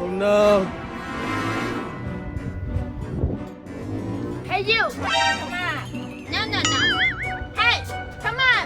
Oh no. Hey you! Come on! No, no, no! Hey! Come on!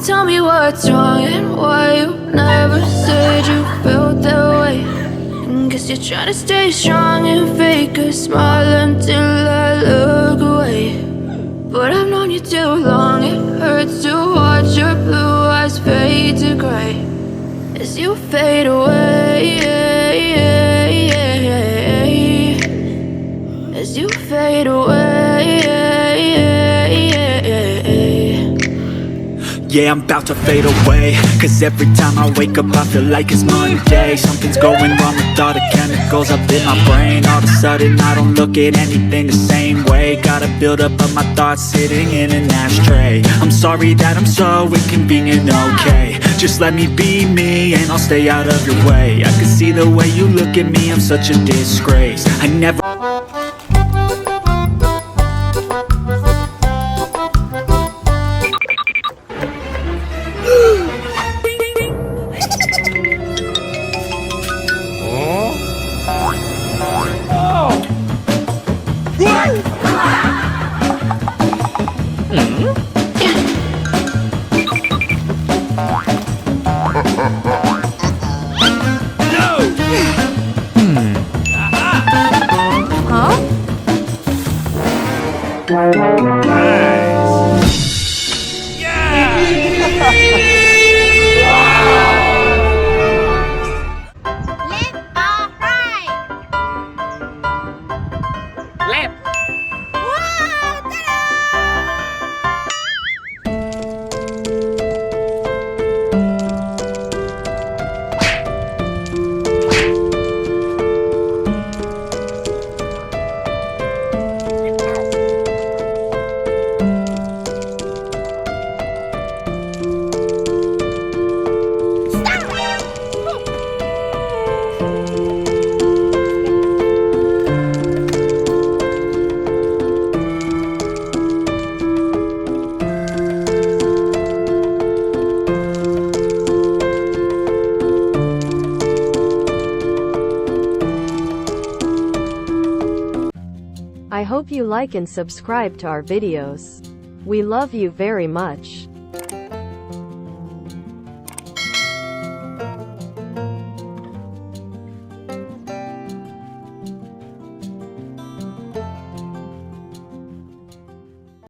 Tell me what's wrong and why you never said you felt that way. Guess you're trying to stay strong and fake a smile until I look away. But I've known you too long, it hurts to watch your blue eyes fade to gray as you fade away. As you fade away. Yeah, I'm about to fade away, cause every time I wake up I feel like it's Monday. Something's going wrong with all the chemicals up in my brain. All of a sudden I don't look at anything the same way. Gotta build up of my thoughts sitting in an ashtray. I'm sorry that I'm so inconvenient, okay. Just let me be me and I'll stay out of your way. I can see the way you look at me, I'm such a disgrace. I never I hope you like and subscribe to our videos. We love you very much.